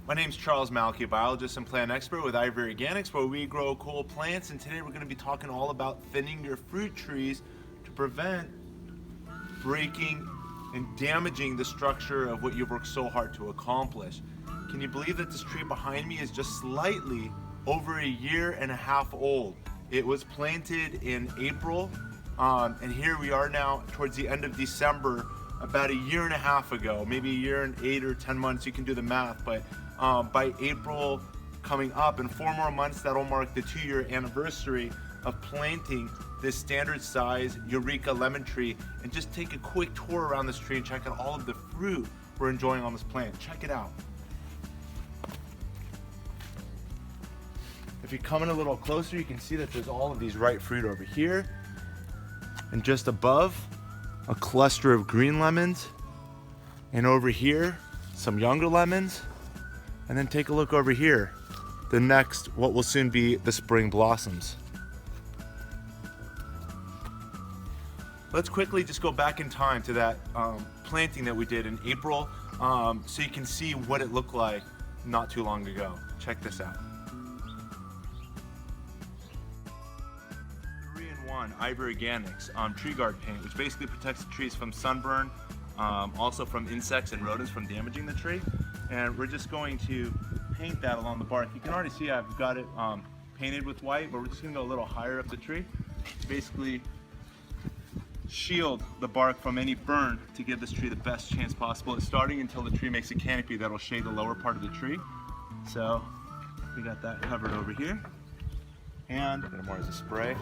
My name's Charles MALKI, biologist and plant expert with Ivory Organics, where we grow cool plants, and today we're going to be talking all about thinning your fruit trees to prevent breaking and damaging the structure of what you've worked so hard to accomplish. Can you believe that this tree behind me is just slightly over a year and a half old? It was planted in April, and here we are now towards the end of December, about a year and a half ago, maybe a year and 8 or 10 months, you can do the math, but by April coming up in 4 more months, that'll mark the 2-year anniversary of planting this standard size Eureka lemon tree. And just take a quick tour around this tree and check out all of the fruit we're enjoying on this plant. Check it out. If you come in a little closer, you can see that there's all of these ripe fruit over here, and just above, a cluster of green lemons, and over here, some younger lemons. And then take a look over here, the next, what will soon be the spring blossoms. Let's quickly just go back in time to that planting that we did in April, so you can see what it looked like not too long ago. Check this out. 3-in-1 Ivory Organics tree guard paint, which basically protects the trees from sunburn, also from insects and rodents from damaging the tree. And we're just going to paint that along the bark. You can already see I've got it painted with white, but we're just gonna go a little higher up the tree to basically shield the bark from any burn to give this tree the best chance possible. It's starting until the tree makes a canopy that'll shade the lower part of the tree. So we got that covered over here. And more as a spray.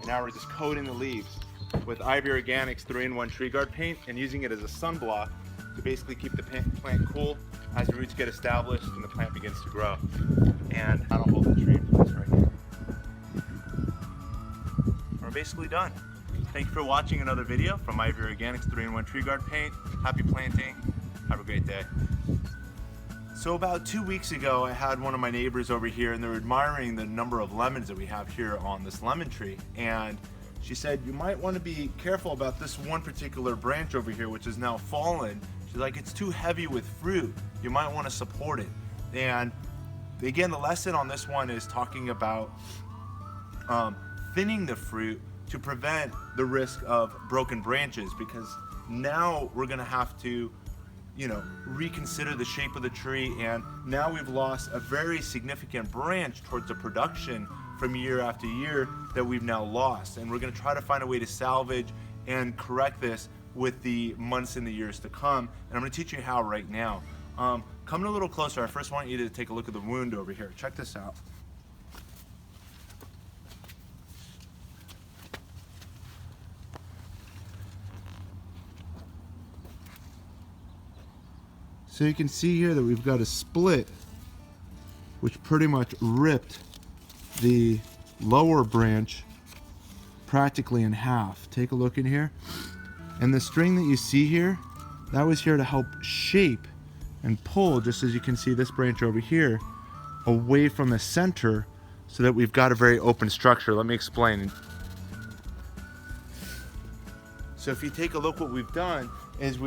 And now we're just coating the leaves with Ivory Organics 3-in-1 tree guard paint and using it as a sunblock to basically keep the plant cool as the roots get established and the plant begins to grow. And I'll hold the tree in place right here. We're basically done. Thank you for watching another video from Ivory Organics 3-in-1 tree guard paint. Happy planting. Have a great day. So about 2 weeks ago, I had one of my neighbors over here, and they're admiring the number of lemons that we have here on this lemon tree. And she said, you might want to be careful about this one particular branch over here, which is now fallen. She's like, it's too heavy with fruit. You might want to support it. And again, the lesson on this one is talking about thinning the fruit to prevent the risk of broken branches, because now we're going to have to, reconsider the shape of the tree, and now we've lost a very significant branch towards the production from year after year that we've now lost. And we're going to try to find a way to salvage and correct this with the months and the years to come, and I'm going to teach you how right now. Coming a little closer, I first want you to take a look at the wound over here. Check this out. So you can see here that we've got a split which pretty much ripped the lower branch practically in half. Take a look in here. And the string that you see here, that was here to help shape and pull, just as you can see this branch over here, away from the center so that we've got a very open structure. Let me explain. So if you take a look, what we've done is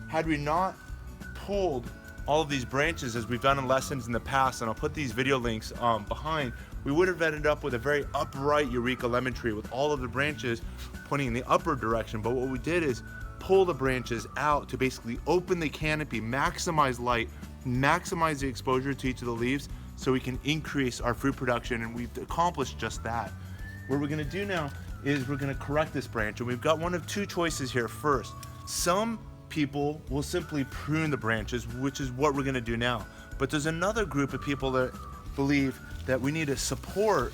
had we not pulled all of these branches as we've done in lessons in the past, and I'll put these video links behind, we would have ended up with a very upright Eureka lemon tree with all of the branches pointing in the upward direction. But what we did is pull the branches out to basically open the canopy, maximize light, maximize the exposure to each of the leaves so we can increase our fruit production, and we've accomplished just that. What we're going to do now is we're going to correct this branch, and we've got one of two choices here. First, some people will simply prune the branches, which is what we're going to do now. But there's another group of people that believe that we need to support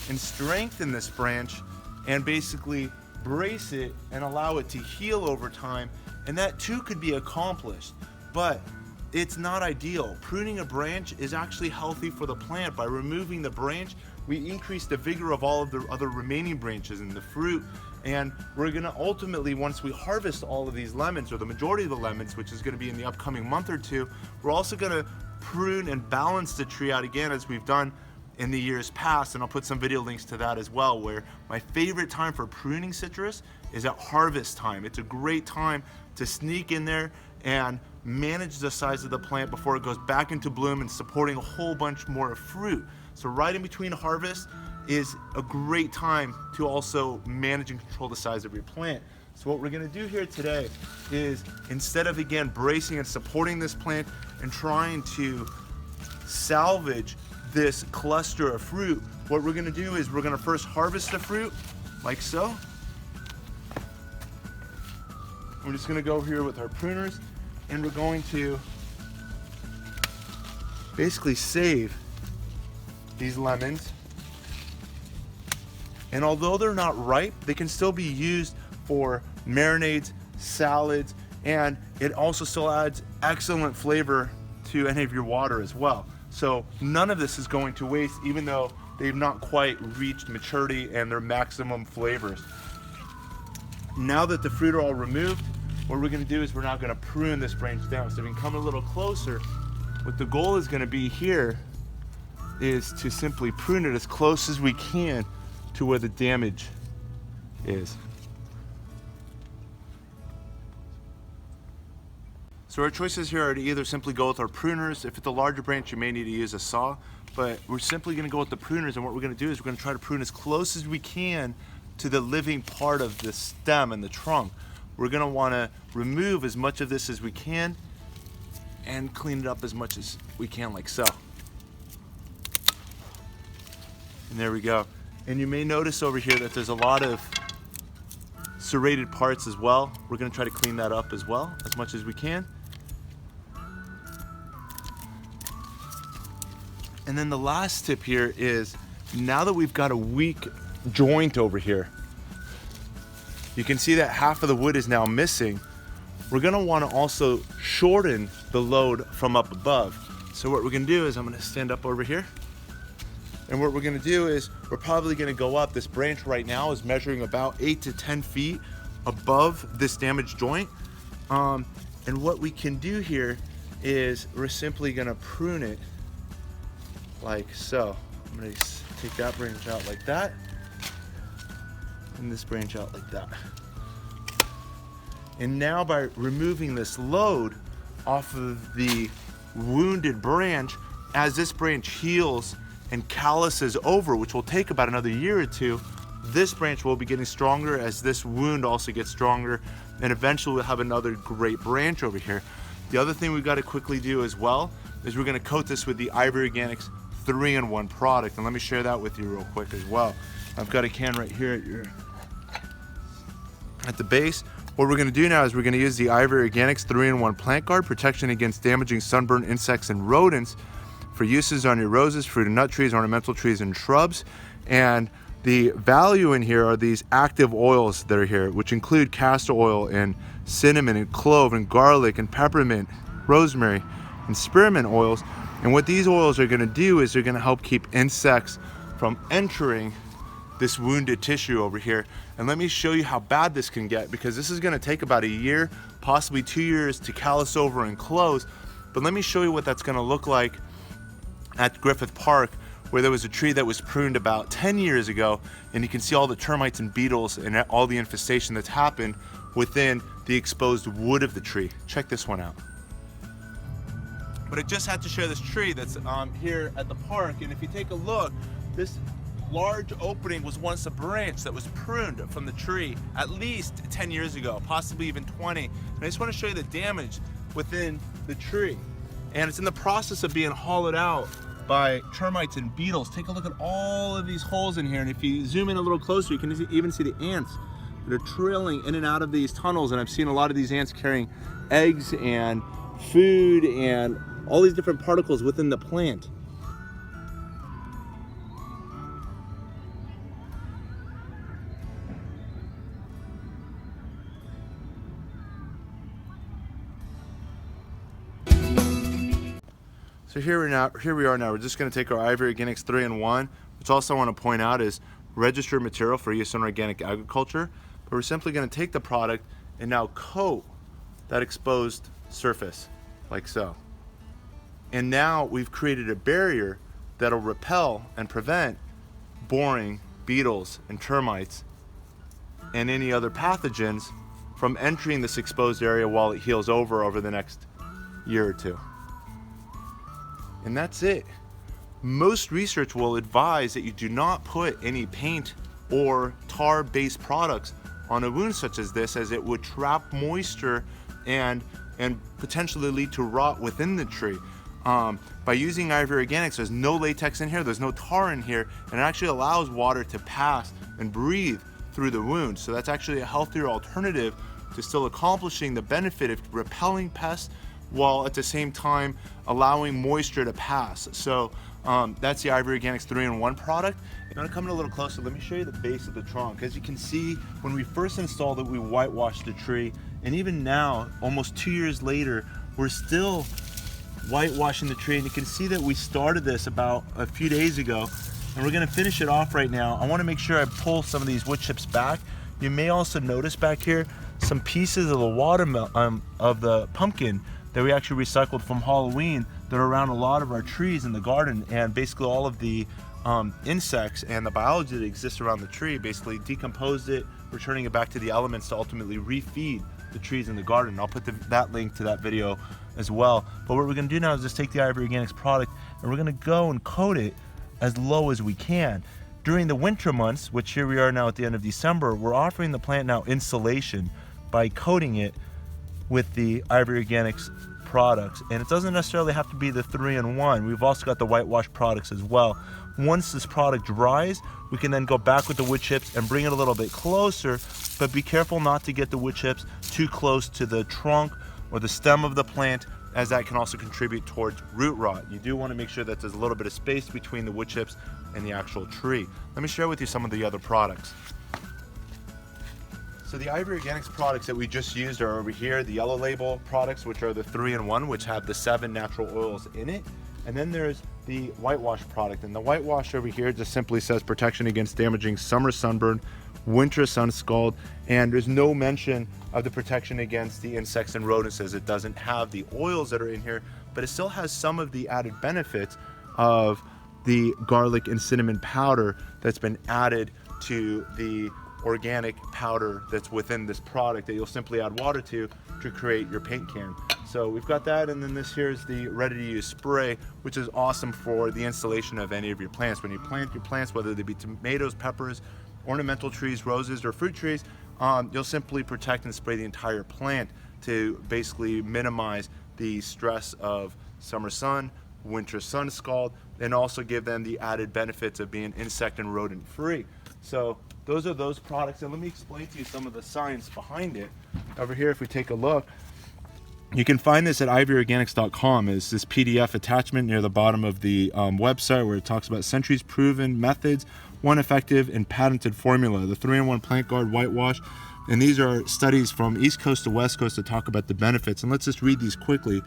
and strengthen this branch and basically brace it and allow it to heal over time, and that too could be accomplished, but it's not ideal. Pruning a branch is actually healthy for the plant. By removing the branch, we increase the vigor of all of the other remaining branches in the fruit, and we're gonna ultimately, once we harvest all of these lemons, or the majority of the lemons, which is gonna be in the upcoming month or two, we're also gonna prune and balance the tree out again as we've done in the years past, and I'll put some video links to that as well, where my favorite time for pruning citrus is at harvest time. It's a great time to sneak in there and manage the size of the plant before it goes back into bloom and supporting a whole bunch more of fruit. So right in between harvest is a great time to also manage and control the size of your plant. So what we're gonna do here today is, instead of again bracing and supporting this plant and trying to salvage this cluster of fruit, what we're gonna do is we're gonna first harvest the fruit, like so. We're just gonna go here with our pruners, and we're going to basically save these lemons. And although they're not ripe, they can still be used for marinades, salads, and it also still adds excellent flavor to any of your water as well. So none of this is going to waste, even though they've not quite reached maturity and their maximum flavors. Now that the fruit are all removed, what we're gonna do is we're now gonna prune this branch down. So we can come a little closer. What the goal is gonna be here is to simply prune it as close as we can to where the damage is. So our choices here are to either simply go with our pruners. If it's a larger branch, you may need to use a saw, but we're simply gonna go with the pruners, and what we're gonna do is we're gonna try to prune as close as we can to the living part of the stem and the trunk. We're gonna wanna remove as much of this as we can and clean it up as much as we can, like so. And there we go. And you may notice over here that there's a lot of serrated parts as well. We're gonna try to clean that up as well, as much as we can. And then the last tip here is, now that we've got a weak joint over here, you can see that half of the wood is now missing. We're gonna wanna also shorten the load from up above. So what we're gonna do is, I'm gonna stand up over here. And what we're gonna do is, we're probably gonna go up. This branch right now is measuring about 8 to 10 feet above this damaged joint. And what we can do here is, we're simply gonna prune it like so. I'm gonna take that branch out like that, and this branch out like that. And now by removing this load off of the wounded branch, as this branch heals and calluses over, which will take about another year or two, this branch will be getting stronger as this wound also gets stronger, and eventually we'll have another great branch over here. The other thing we've got to quickly do as well is we're going to coat this with the Ivory Organics 3-in-1 product, and let me share that with you real quick as well. I've got a can right here at the base. What we're going to do now is we're going to use the Ivory Organics 3-in-1 Plant Guard protection against damaging sunburn, insects, and rodents for uses on your roses, fruit and nut trees, ornamental trees, and shrubs. And the value in here are these active oils that are here, which include castor oil and cinnamon and clove and garlic and peppermint, rosemary, and spearmint oils. And what these oils are going to do is they're going to help keep insects from entering this wounded tissue over here. And let me show you how bad this can get, because this is going to take about a year, possibly 2 years to callus over and close. But let me show you what that's going to look like at Griffith Park, where there was a tree that was pruned about 10 years ago, and you can see all the termites and beetles and all the infestation that's happened within the exposed wood of the tree. Check this one out. But I just had to share this tree that's here at the park, and if you take a look, this large opening was once a branch that was pruned from the tree at least 10 years ago, possibly even 20. And I just want to show you the damage within the tree. And it's in the process of being hollowed out by termites and beetles. Take a look at all of these holes in here, and if you zoom in a little closer, you can even see the ants that are trailing in and out of these tunnels. And I've seen a lot of these ants carrying eggs and food and all these different particles within the plant. So here we are now. We're just going to take our Ivory Organics 3-in-1, which also I want to point out is registered material for use in organic agriculture. But we're simply going to take the product and now coat that exposed surface like so. And now we've created a barrier that'll repel and prevent boring, beetles, and termites and any other pathogens from entering this exposed area while it heals over the next year or two. And that's it. Most research will advise that you do not put any paint or tar-based products on a wound such as this, as it would trap moisture and potentially lead to rot within the tree. By using Ivory Organics, there's no latex in here, there's no tar in here, and it actually allows water to pass and breathe through the wound. So that's actually a healthier alternative to still accomplishing the benefit of repelling pests while at the same time allowing moisture to pass. So that's the Ivory Organics 3-in-1 product. I'm gonna come in a little closer. Let me show you the base of the trunk. As you can see, when we first installed it, we whitewashed the tree. And even now, almost 2 years later, we're still whitewashing the tree. And you can see that we started this about a few days ago, and we're gonna finish it off right now. I wanna make sure I pull some of these wood chips back. You may also notice back here some pieces of the watermelon, of the pumpkin that we actually recycled from Halloween that are around a lot of our trees in the garden, and basically all of the insects and the biology that exists around the tree basically decomposed it, returning it back to the elements to ultimately refeed the trees in the garden. I'll put that link to that video as well. But what we're gonna do now is just take the Ivory Organics product and we're gonna go and coat it as low as we can. During the winter months, which here we are now at the end of December, we're offering the plant now insulation by coating it with the Ivory Organics products. And it doesn't necessarily have to be the 3-in-1. We've also got the whitewash products as well. Once this product dries, we can then go back with the wood chips and bring it a little bit closer, but be careful not to get the wood chips too close to the trunk or the stem of the plant, as that can also contribute towards root rot. You do want to make sure that there's a little bit of space between the wood chips and the actual tree. Let me share with you some of the other products. So the Ivory Organics products that we just used are over here, the yellow label products, which are the 3-in-1, which have the 7 natural oils in it. And then there's the whitewash product. And the whitewash over here just simply says protection against damaging summer sunburn, winter sun scald, and there's no mention of the protection against the insects and rodents, as it doesn't have the oils that are in here, but it still has some of the added benefits of the garlic and cinnamon powder that's been added to the organic powder that's within this product that you'll simply add water to create your paint can. So we've got that, and then this here is the ready-to-use spray, which is awesome for the installation of any of your plants. When you plant your plants, whether they be tomatoes, peppers, ornamental trees, roses, or fruit trees, you'll simply protect and spray the entire plant to basically minimize the stress of summer sun, winter sun scald, and also give them the added benefits of being insect and rodent free. So those are those products, and let me explain to you some of the science behind it. Over here, if we take a look, you can find this at ivorganics.com. It's this PDF attachment near the bottom of the website, where it talks about centuries proven methods, one effective and patented formula, the 3-in-1 Plant Guard Whitewash. And these are studies from East Coast to West Coast to talk about the benefits. And let's just read these quickly.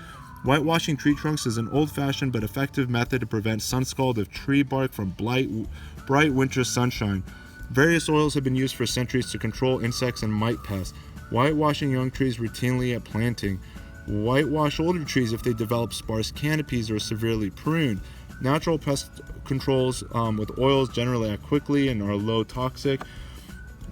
Whitewashing tree trunks is an old-fashioned but effective method to prevent sun scald of tree bark from bright winter sunshine. Various oils have been used for centuries to control insects and mite pests. Whitewashing young trees routinely at planting. Whitewash older trees if they develop sparse canopies or are severely pruned. Natural pest controls with oils generally act quickly and are low toxic.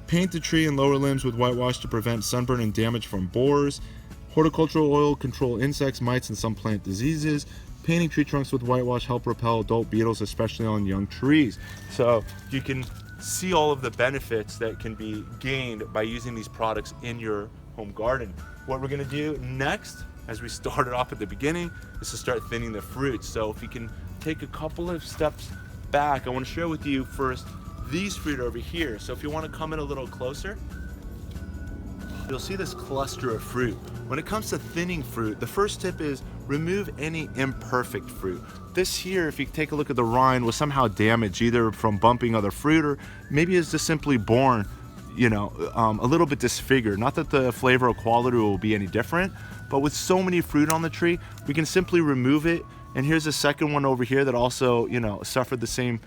Paint the tree and lower limbs with whitewash to prevent sunburn and damage from borers. Horticultural oil control insects, mites, and some plant diseases. Painting tree trunks with whitewash help repel adult beetles, especially on young trees. So you can see all of the benefits that can be gained by using these products in your home garden. What we're gonna do next, as we started off at the beginning, is to start thinning the fruits. So if you can take a couple of steps back, I wanna share with you first these fruit over here. So if you wanna come in a little closer, you'll see this cluster of fruit. When it comes to thinning fruit, the first tip is remove any imperfect fruit. This here, if you take a look at the rind, was somehow damaged either from bumping other fruit, or maybe it's just simply born, a little bit disfigured. Not that the flavor or quality will be any different, but with so many fruit on the tree, we can simply remove it. And here's a second one over here that also, suffered the same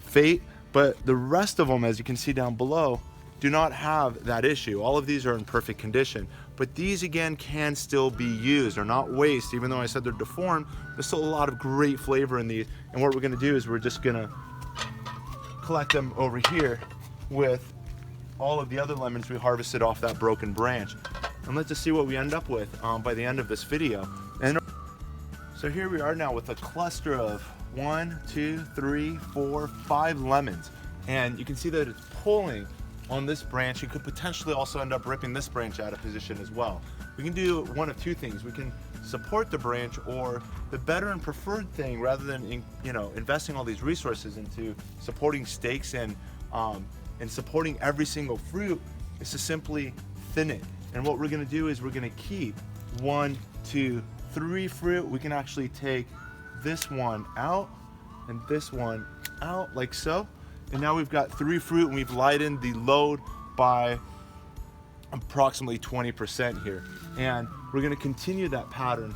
fate. But the rest of them, as you can see down below, do not have that issue. All of these are in perfect condition, but these again can still be used. They're not waste. Even though I said they're deformed, there's still a lot of great flavor in these. And what we're gonna do is we're just gonna collect them over here with all of the other lemons we harvested off that broken branch. And let's just see what we end up with by the end of this video. And So here we are now with a cluster of 1, 2, 3, 4, 5 lemons. And you can see that it's pulling on this branch. You could potentially also end up ripping this branch out of position as well. We can do one of two things. We can support the branch, or the better and preferred thing, rather than investing all these resources into supporting stakes and supporting every single fruit, is to simply thin it. And what we're gonna do is we're gonna keep 1, 2, 3 fruit. We can actually take this one out and this one out like so. And now we've got 3 fruit, and we've lightened the load by approximately 20% here. And we're gonna continue that pattern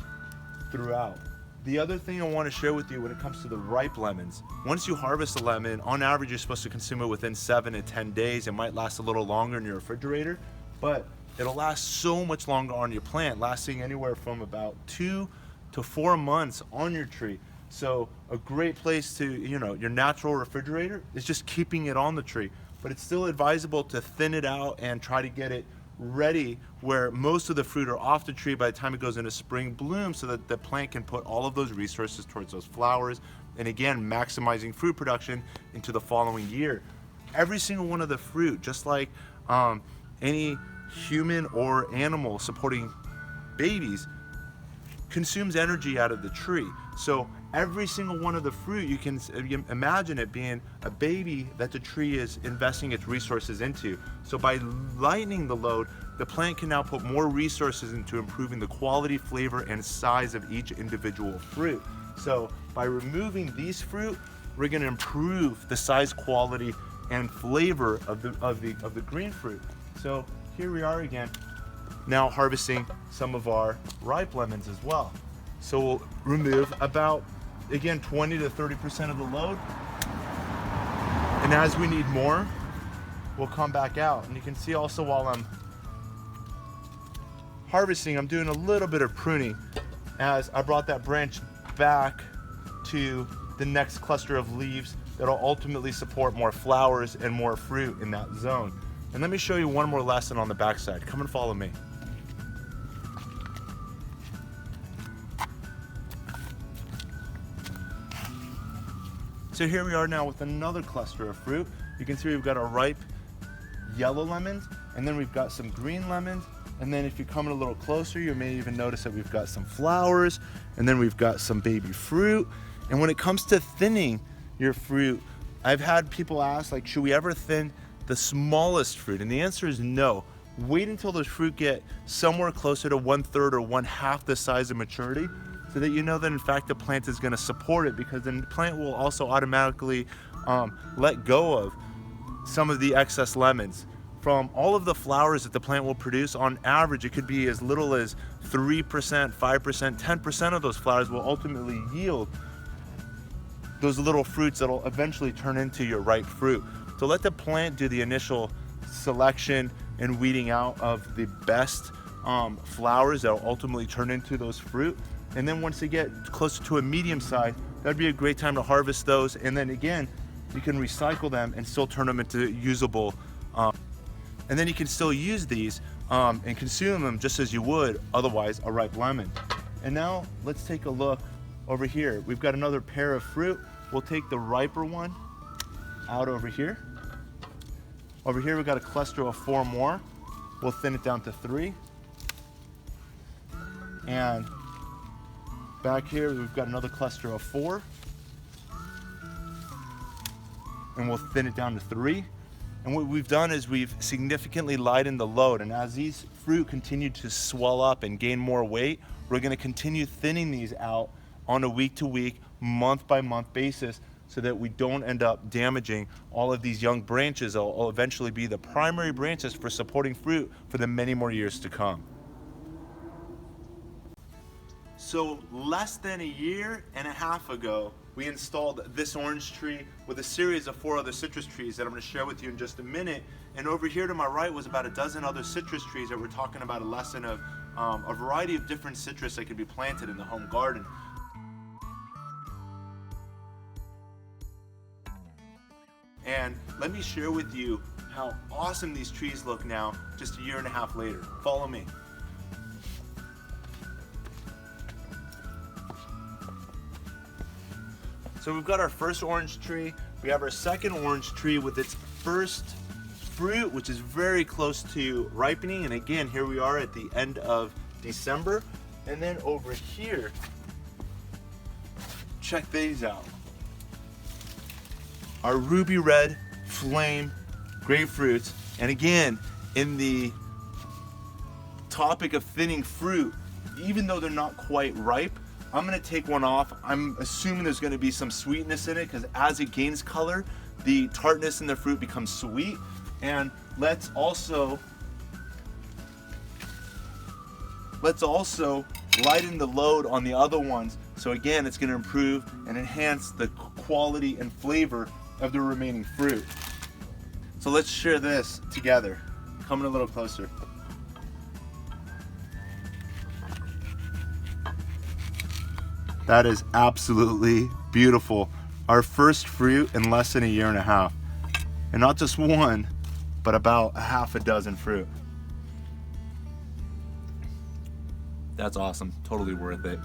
throughout. The other thing I wanna share with you when it comes to the ripe lemons, once you harvest a lemon, on average, you're supposed to consume it within 7 to 10 days. It might last a little longer in your refrigerator, but it'll last so much longer on your plant, lasting anywhere from about 2 to 4 months on your tree. So a great place to, your natural refrigerator is just keeping it on the tree. But it's still advisable to thin it out and try to get it ready where most of the fruit are off the tree by the time it goes into spring bloom, so that the plant can put all of those resources towards those flowers, and again, maximizing fruit production into the following year. Every single one of the fruit, just like any human or animal supporting babies, consumes energy out of the tree. So every single one of the fruit, you can imagine it being a baby that the tree is investing its resources into. So by lightening the load, the plant can now put more resources into improving the quality, flavor, and size of each individual fruit. So by removing these fruit, we're going to improve the size, quality, and flavor of the green fruit. So here we are again, now harvesting some of our ripe lemons as well. So we'll remove about, again, 20 to 30% of the load. And as we need more, we'll come back out. And you can see also while I'm harvesting, I'm doing a little bit of pruning as I brought that branch back to the next cluster of leaves that'll ultimately support more flowers and more fruit in that zone. And let me show you one more lesson on the backside. Come and follow me. So here we are now with another cluster of fruit. You can see we've got our ripe yellow lemons, and then we've got some green lemons. And then if you come in a little closer, you may even notice that we've got some flowers, and then we've got some baby fruit. And when it comes to thinning your fruit, I've had people ask, like, should we ever thin the smallest fruit? And the answer is no. Wait until those fruit get somewhere closer to 1/3 or 1/2 the size of maturity, so that you know that in fact the plant is going to support it, because then the plant will also automatically let go of some of the excess lemons. From all of the flowers that the plant will produce, on average it could be as little as 3%, 5%, 10% of those flowers will ultimately yield those little fruits that'll eventually turn into your ripe fruit. So let the plant do the initial selection and weeding out of the best flowers that will ultimately turn into those fruit. And then once they get closer to a medium size, that'd be a great time to harvest those. And then again, you can recycle them and still turn them into usable. And then you can still use these and consume them just as you would otherwise a ripe lemon. And now let's take a look over here. We've got another pair of fruit. We'll take the riper one out over here. Over here we've got a cluster of 4 more. We'll thin it down to 3. And back here we've got another cluster of 4. And we'll thin it down to 3. And what we've done is we've significantly lightened the load. And as these fruit continue to swell up and gain more weight, we're going to continue thinning these out on a week-to-week, month-by-month basis, so that we don't end up damaging all of these young branches that will eventually be the primary branches for supporting fruit for the many more years to come. So less than a year and a half ago, we installed this orange tree with a series of 4 other citrus trees that I'm going to share with you in just a minute. And over here to my right was about a dozen other citrus trees that we're talking about a lesson of a variety of different citrus that could be planted in the home garden. And let me share with you how awesome these trees look now, just a year and a half later. Follow me. So we've got our first orange tree. We have our second orange tree with its first fruit, which is very close to ripening. And again, here we are at the end of December. And then over here, check these out. Our ruby red flame grapefruits. And again, in the topic of thinning fruit, even though they're not quite ripe, I'm gonna take one off. I'm assuming there's gonna be some sweetness in it because as it gains color, the tartness in the fruit becomes sweet. And let's also lighten the load on the other ones. So again, it's gonna improve and enhance the quality and flavor of the remaining fruit. So let's share this together. Coming a little closer. That is absolutely beautiful. Our first fruit in less than a year and a half. And not just one, but about a half a dozen fruit. That's awesome, totally worth it.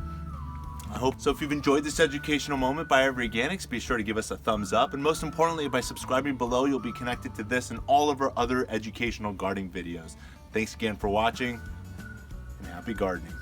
I hope so. If you've enjoyed this educational moment by Every Organics, be sure to give us a thumbs up. And most importantly, by subscribing below, you'll be connected to this and all of our other educational gardening videos. Thanks again for watching, and happy gardening.